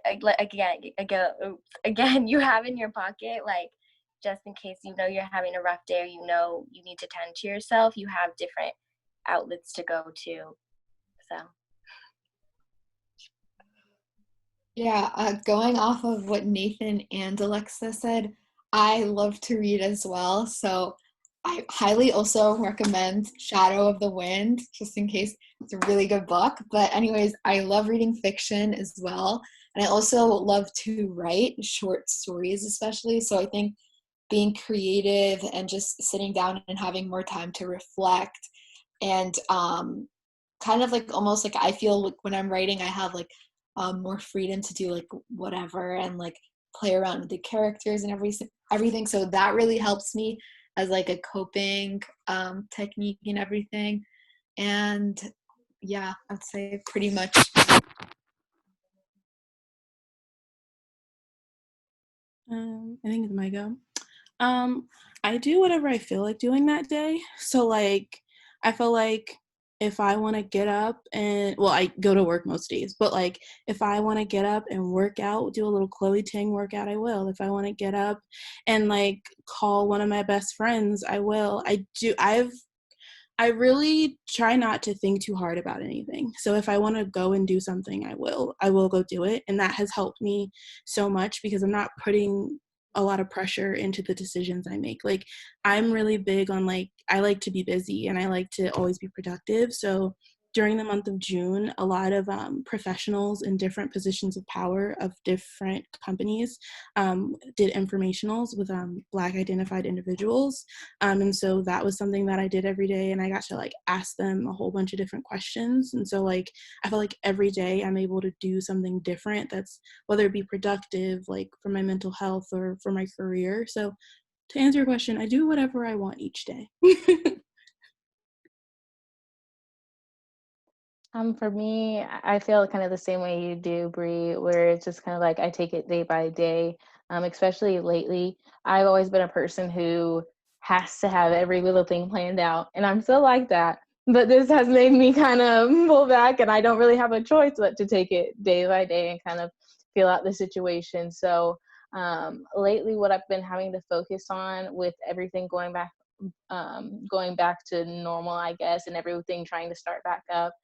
again, you have in your pocket, like, just in case you know you're having a rough day or you know you need to tend to yourself, you have different outlets to go to. So. Yeah, going off of what Nathan and Alexa said, I love to read as well. So I highly also recommend Shadow of the Wind, just in case it's a really good book. But anyways, I love reading fiction as well. And I also love to write short stories, especially. So I think being creative and just sitting down and having more time to reflect and kind of like almost like I feel like when I'm writing, I have like more freedom to do like whatever and like play around with the characters and everything. So that really helps me as like a coping technique and everything. And yeah, I'd say pretty much. I think it's my go. I do whatever I feel like doing that day. So like, I feel like if I want to get up and, well, I go to work most days, but like if I want to get up and work out, do a little Chloe Ting workout, I will. If I want to get up and like call one of my best friends, I will. I really try not to think too hard about anything. So if I want to go and do something, I will go do it. And that has helped me so much because I'm not putting a lot of pressure into the decisions I make. Like, I'm really big on like, I like to be busy and I like to always be productive. So during the month of June, a lot of professionals in different positions of power of different companies did informationals with Black identified individuals. And so that was something that I did every day, and I got to like ask them a whole bunch of different questions. And so like, I feel like every day I'm able to do something different that's, whether it be productive, like for my mental health or for my career. So to answer your question, I do whatever I want each day. For me, I feel kind of the same way you do, Bree, where it's just kind of like I take it day by day. Especially lately, I've always been a person who has to have every little thing planned out, and I'm still like that. But this has made me kind of pull back, and I don't really have a choice but to take it day by day and kind of feel out the situation. So lately, what I've been having to focus on with everything going back to normal, I guess, and everything trying to start back up,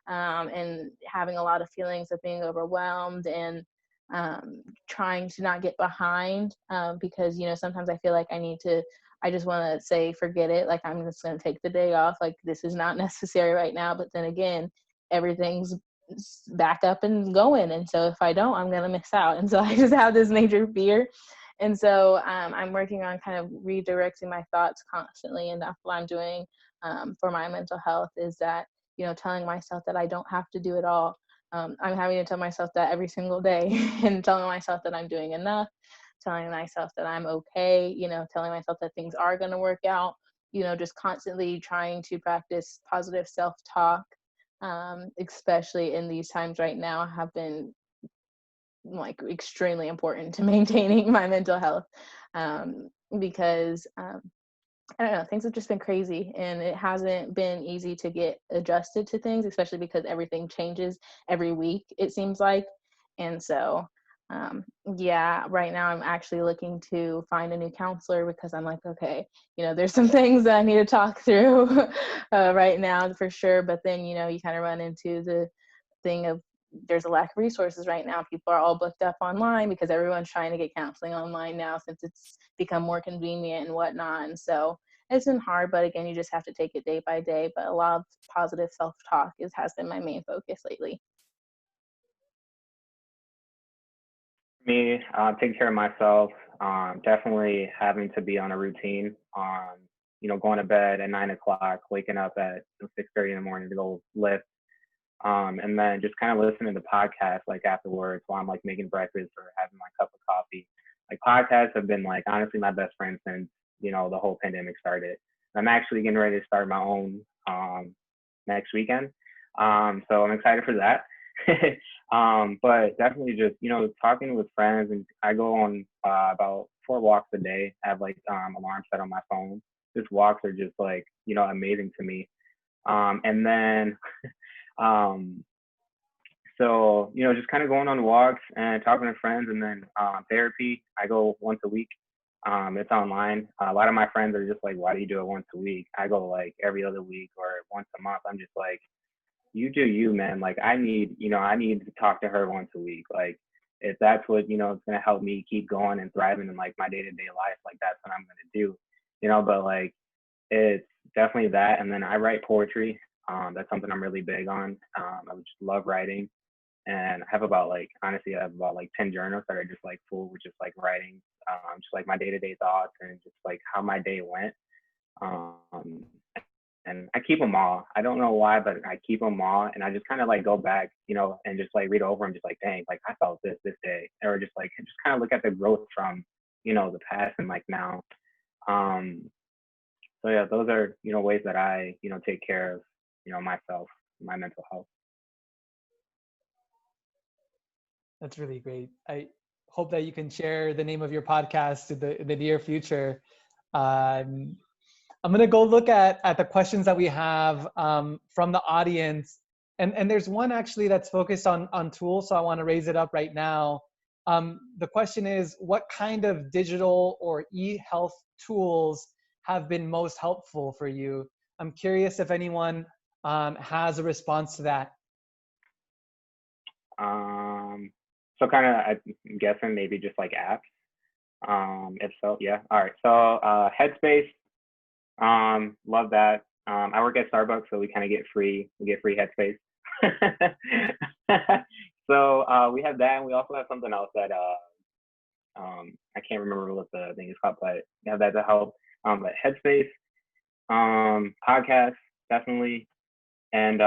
and having a lot of feelings of being overwhelmed and trying to not get behind, because, you know, sometimes I feel like I just want to say, forget it. Like, I'm just going to take the day off. Like, this is not necessary right now. But then again, everything's back up and going. And so if I don't, I'm going to miss out. And so I just have this major fear. And so I'm working on kind of redirecting my thoughts constantly. And that's what I'm doing for my mental health, is that, you know, telling myself that I don't have to do it all. I'm having to tell myself that every single day and telling myself that I'm doing enough, telling myself that I'm okay, you know, telling myself that things are going to work out, you know, just constantly trying to practice positive self-talk, especially in these times right now, have been like extremely important to maintaining my mental health, because I don't know, things have just been crazy, and it hasn't been easy to get adjusted to things, especially because everything changes every week, it seems like. And so, yeah, right now I'm actually looking to find a new counselor because I'm like, okay, you know, there's some things that I need to talk through right now for sure. But then, you know, you kind of run into the thing of there's a lack of resources right now. People are all booked up online because everyone's trying to get counseling online now since it's become more convenient and whatnot. And so it's been hard, but again, you just have to take it day by day. But a lot of positive self-talk has been my main focus lately. Me, taking care of myself, definitely having to be on a routine, you know, going to bed at 9 o'clock, waking up at 6:30 in the morning to go lift. And then just kind of listening to podcasts like afterwards while I'm like making breakfast or having my cup of coffee. Like, podcasts have been like honestly my best friend since, you know, the whole pandemic started. I'm actually getting ready to start my own next weekend. So I'm excited for that. But definitely just, you know, talking with friends, and I go on about 4 walks a day. I have like alarms set on my phone. Just walks are just like, you know, amazing to me. And then So, just kind of going on walks and talking to friends, and then therapy. I go once a week. It's online. A lot of my friends are just like, why do you do it once a week? I go like every other week or once a month. I'm just like, you do you, man. Like I need to talk to her once a week. Like if that's what, is going to help me keep going and thriving in like my day-to-day life, like that's what I'm going to do, but like it's definitely that. And then I write poetry. That's something I'm really big on. I just love writing. And I have about 10 journals that are just like full with just like writing, just like my day-to-day thoughts and just like how my day went. And I keep them all. I don't know why, but I keep them all. And I just kind of like go back, and just like read over them, just like, dang, like I felt this day, or just kind of look at the growth from, the past and like now. So yeah, those are, ways that I, take care of, myself, my mental health. That's really great. I hope that you can share the name of your podcast in the near future. I'm going to go look at the questions that we have from the audience. And there's one actually that's focused on tools, so I want to raise it up right now. The question is, what kind of digital or e-health tools have been most helpful for you? I'm curious if anyone has a response to that. So kind of, I'm guessing maybe just like apps. If so, yeah. All right. So Headspace, love that. I work at Starbucks, so we kind of get free Headspace. So we have that, and we also have something else that I can't remember what the thing is called, but we have that to help. But Headspace, podcasts definitely, and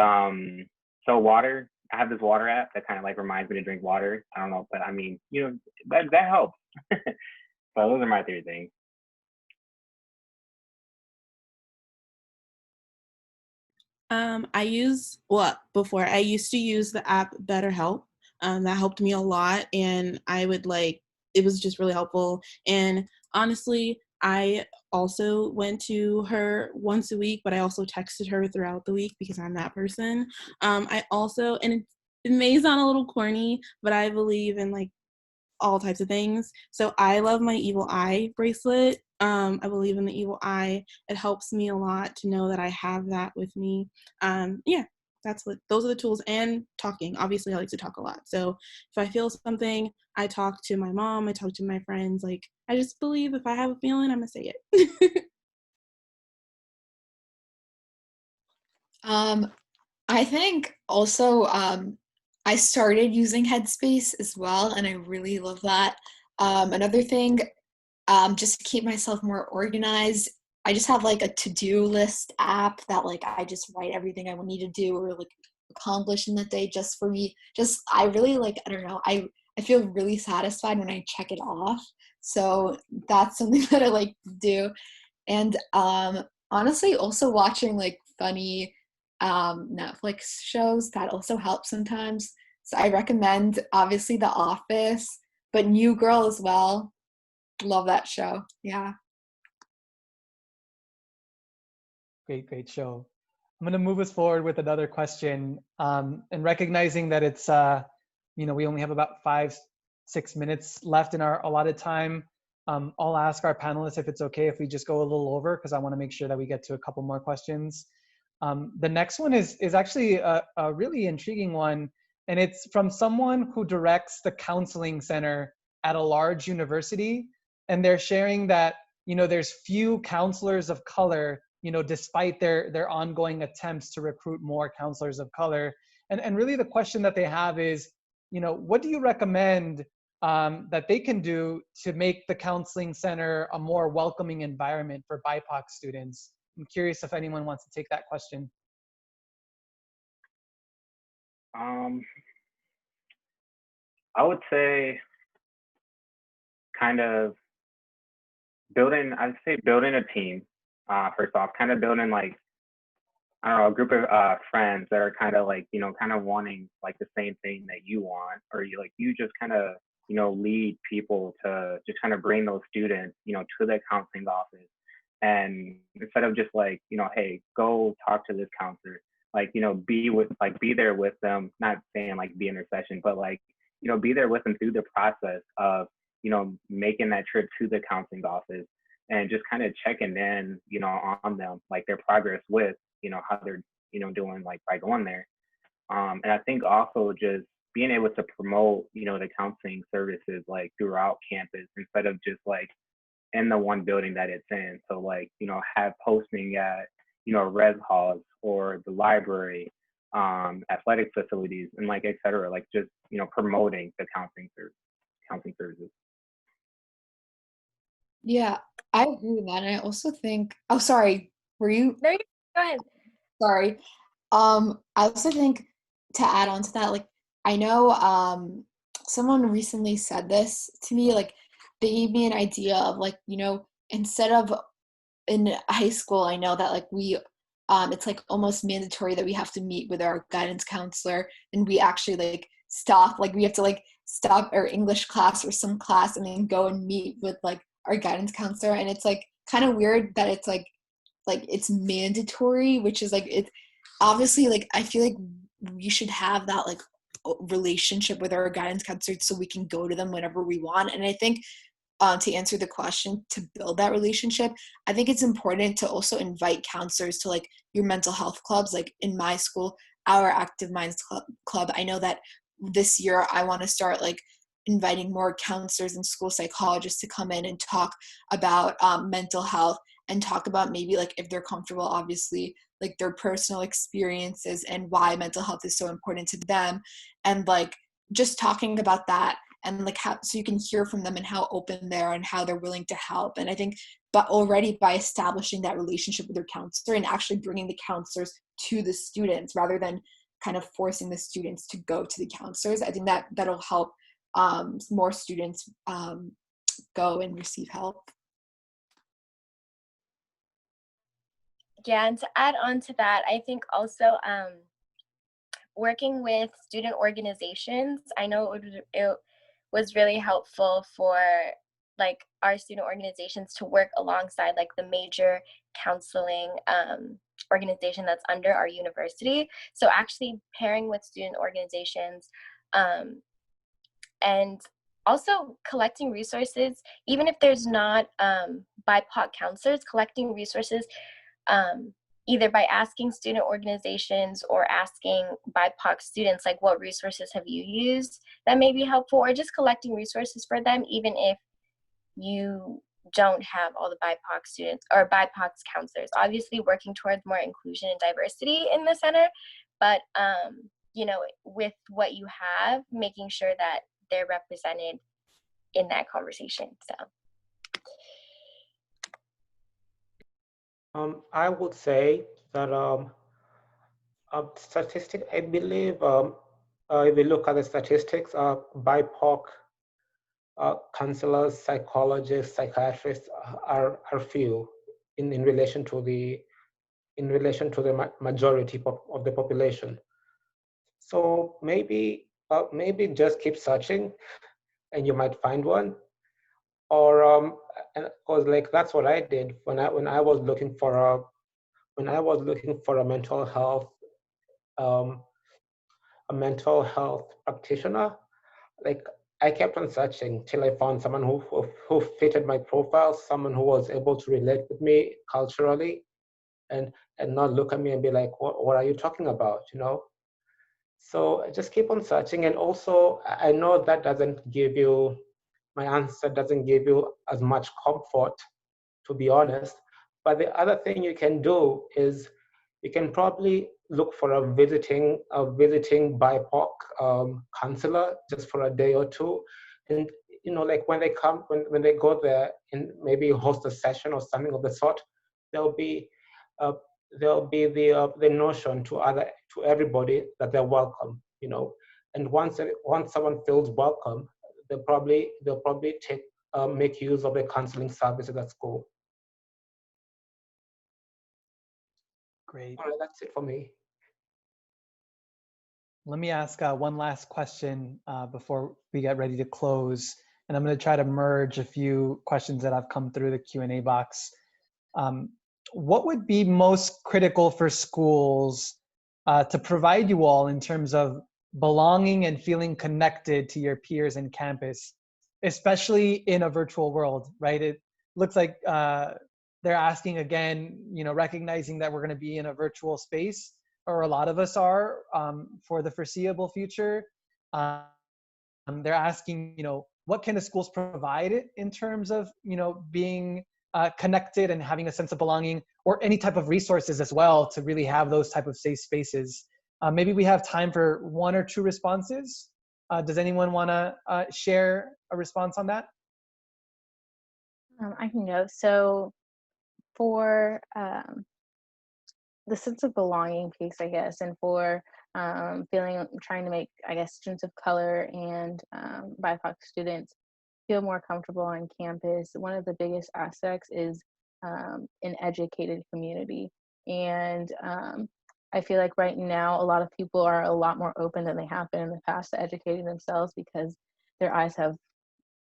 so water. I have this water app that kind of like reminds me to drink water. I don't know, but I mean, that helps. So those are my three things. I used to use the app BetterHelp. That helped me a lot, and it was just really helpful. And honestly, I also went to her once a week, but I also texted her throughout the week because I'm that person. And it may sound a little corny, but I believe in like all types of things. So I love my evil eye bracelet. I believe in the evil eye. It helps me a lot to know that I have that with me. Yeah, those are the tools. And talking. Obviously, I like to talk a lot. So if I feel something, I talk to my mom, I talk to my friends. Like, I just believe if I have a feeling, I'm gonna say it. I think also I started using Headspace as well, and I really love that. Another thing, just to keep myself more organized, I just have like a to-do list app that like I just write everything I would need to do or like accomplish in the day just for me. I really like, I don't know, I feel really satisfied when I check it off. So that's something that I like to do. And honestly, also watching like funny Netflix shows, that also helps sometimes. So I recommend obviously The Office, but New Girl as well. Love that show. Yeah. Great show. I'm going to move us forward with another question. And recognizing that it's, we only have about 5-6 minutes left in our allotted time. I'll ask our panelists if it's okay if we just go a little over, because I want to make sure that we get to a couple more questions. The next one is actually a really intriguing one, and it's from someone who directs the counseling center at a large university, and they're sharing that there's few counselors of color, despite their ongoing attempts to recruit more counselors of color. And really the question that they have is, what do you recommend that they can do to make the counseling center a more welcoming environment for BIPOC students? I'm curious if anyone wants to take that question. I would say kind of building a team, first off, kind of building like, I don't know, a group of friends that are kind of like, kind of wanting like the same thing that you want, or you just kind of, lead people to just kind of bring those students, to the counseling office. And instead of just like, hey, go talk to this counselor, like, you know, be there with them, not saying like be in their session, but like, you know, be there with them through the process of, you know, making that trip to the counseling office and just kind of checking in, you know, on them, like their progress with, you know, how they're, you know, doing like by going there. And I think also just being able to promote, you know, the counseling services like throughout campus instead of just like in the one building that it's in. So like, you know, have posting at, you know, res halls or the library, athletic facilities, and like, et cetera, like just, you know, promoting the counseling services. Yeah, I agree with that. And I also think, oh, sorry, were you? No, go ahead. Sorry. I also think to add on to that, like, I know someone recently said this to me, like, they gave me an idea of, like, you know, instead of in high school, I know that, like, it's, like, almost mandatory that we have to meet with our guidance counselor, and we actually, like, we have to, like, stop our English class or some class and then go and meet with, like, our guidance counselor. And it's, like, kind of weird that it's, like it's mandatory, which is, like, it's obviously, like, I feel like we should have that, like, relationship with our guidance counselor so we can go to them whenever we want. And I think to answer the question, to build that relationship, I think it's important to also invite counselors to, like, your mental health clubs. Like in my school, our Active Minds club, I know that this year I want to start, like, inviting more counselors and school psychologists to come in and talk about mental health, and talk about maybe, like, if they're comfortable, obviously, like, their personal experiences and why mental health is so important to them, and, like, just talking about that, and, like, how, so you can hear from them and how open they are and how they're willing to help. And I think, but already by establishing that relationship with their counselor and actually bringing the counselors to the students rather than kind of forcing the students to go to the counselors, I think that that'll help more students go and receive help. Yeah, and to add on to that, I think also working with student organizations, I know it was really helpful for, like, our student organizations to work alongside, like, the major counseling organization that's under our university. So actually pairing with student organizations and also collecting resources, even if there's not BIPOC counselors, collecting resources either by asking student organizations or asking BIPOC students, like, what resources have you used that may be helpful, or just collecting resources for them, even if you don't have all the BIPOC students or BIPOC counselors. Obviously working towards more inclusion and diversity in the center, but you know, with what you have, making sure that they're represented in that conversation. So I would say that statistic, I believe, if we look at the statistics, BIPOC counselors, psychologists, psychiatrists are few in relation to the majority of the population. So maybe just keep searching, and you might find one. Or because, like, that's what I did when I was looking for a mental health practitioner. Like, I kept on searching till I found someone who fitted my profile, someone who was able to relate with me culturally, and not look at me and be like, what are you talking about, you know? So just keep on searching. And also, I know that my answer doesn't give you as much comfort, to be honest. But the other thing you can do is you can probably look for a visiting BIPOC counselor just for a day or two. And, you know, like, when they come, when they go there and maybe host a session or something of the sort, there'll be the notion to everybody that they're welcome, you know. And once someone feels welcome, they'll probably make use of the counseling services at school. Great. All right, that's it for me. Let me ask one last question before we get ready to close. And I'm going to try to merge a few questions that have come through the Q&A box. What would be most critical for schools to provide you all in terms of belonging and feeling connected to your peers in campus, especially in a virtual world, right? It looks like they're asking again, recognizing that we're going to be in a virtual space, or a lot of us are, for the foreseeable future. They're asking, what can the schools provide in terms of, being connected and having a sense of belonging, or any type of resources as well to really have those type of safe spaces. Maybe we have time for 1 or 2 responses. Does anyone want to share a response on that? I can go. So for the sense of belonging piece, I guess, and for trying to make, I guess, students of color and BIPOC students feel more comfortable on campus, one of the biggest aspects is an educated community. And I feel like right now, a lot of people are a lot more open than they have been in the past to educating themselves, because their eyes have,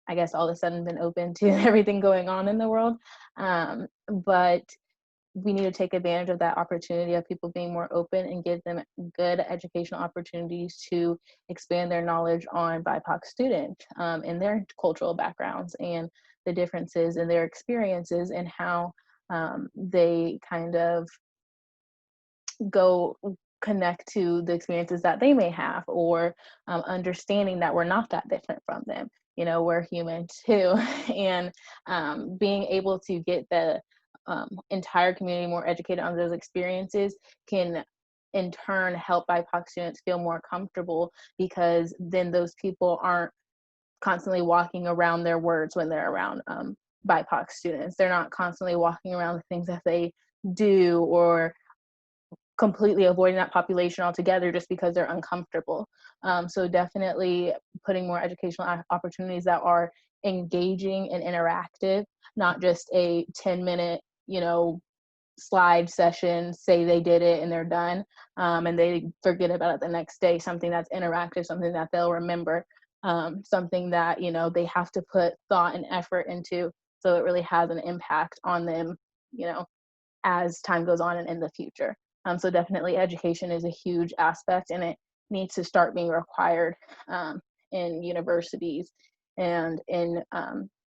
I guess, all of a sudden been open to everything going on in the world. But we need to take advantage of that opportunity of people being more open and give them good educational opportunities to expand their knowledge on BIPOC students and their cultural backgrounds and the differences in their experiences, and how they kind of go connect to the experiences that they may have, or understanding that we're not that different from them. We're human too. And being able to get the entire community more educated on those experiences can in turn help BIPOC students feel more comfortable, because then those people aren't constantly walking around their words when they're around BIPOC students. They're not constantly walking around the things that they do, or completely avoiding that population altogether just because they're uncomfortable. So definitely putting more educational opportunities that are engaging and interactive, not just a 10-minute, slide session, say they did it and they're done, and they forget about it the next day. Something that's interactive, something that they'll remember, something that, they have to put thought and effort into, so it really has an impact on them, as time goes on and in the future. So definitely education is a huge aspect, and it needs to start being required in universities and in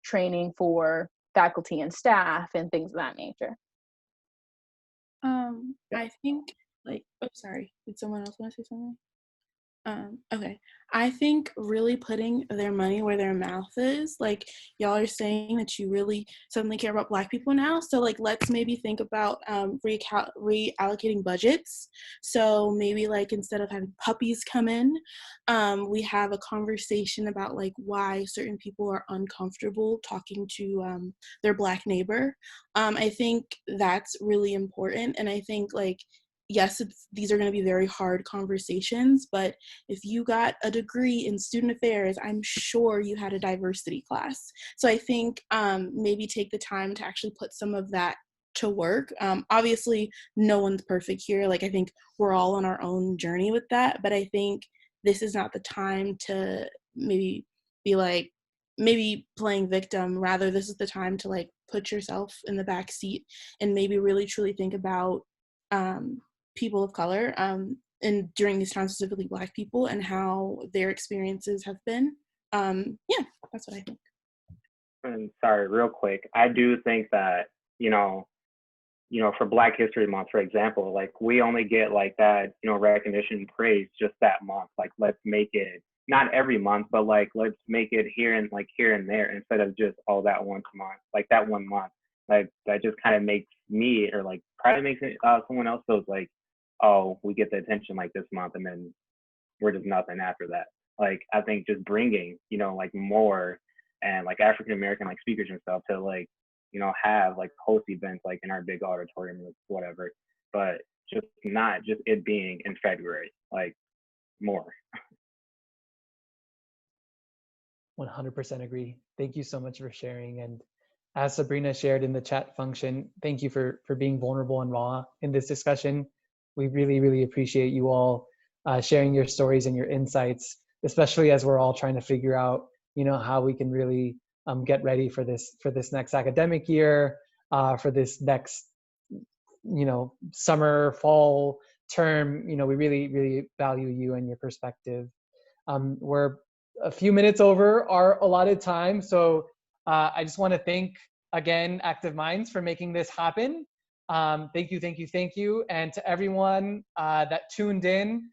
training for faculty and staff and things of that nature. I think, sorry, did someone else want to say something? Okay. I think really putting their money where their mouth is, like y'all are saying that you really suddenly care about Black people now. So let's maybe think about reallocating budgets. So maybe instead of having puppies come in, we have a conversation about why certain people are uncomfortable talking to their Black neighbor. I think that's really important. And I think yes, these are going to be very hard conversations, but if you got a degree in student affairs, I'm sure you had a diversity class. So I think maybe take the time to actually put some of that to work. Obviously, no one's perfect here. I think we're all on our own journey with that, but I think this is not the time to maybe be maybe playing victim. Rather, this is the time to put yourself in the back seat and maybe really truly think about people of color, and during these times, specifically Black people, and how their experiences have been. Yeah, that's what I think. And sorry, real quick, I do think that, for Black History Month, for example, we only get that, recognition and praise just that month. Let's make it not every month, but let's make it here and there, instead of just that once a month, that 1 month. That just kind of makes me, or probably makes it someone else feels oh, we get the attention this month, and then we're just nothing after that. I think just bringing, more and African American speakers and stuff to have host events in our big auditorium or whatever, but just not just it being in February, more. 100% agree. Thank you so much for sharing. And as Sabrina shared in the chat function, thank you for being vulnerable and raw in this discussion. We really, really appreciate you all sharing your stories and your insights, especially as we're all trying to figure out, how we can really get ready for this next academic year, for this next, summer, fall term, we really, really value you and your perspective. We're a few minutes over our allotted time. So I just want to thank again Active Minds for making this happen. Thank you, thank you, thank you. And to everyone that tuned in,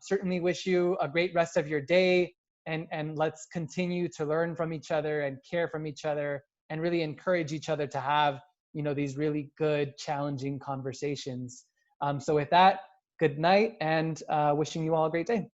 certainly wish you a great rest of your day, and let's continue to learn from each other and care from each other and really encourage each other to have, these really good, challenging conversations. So with that, good night, and wishing you all a great day.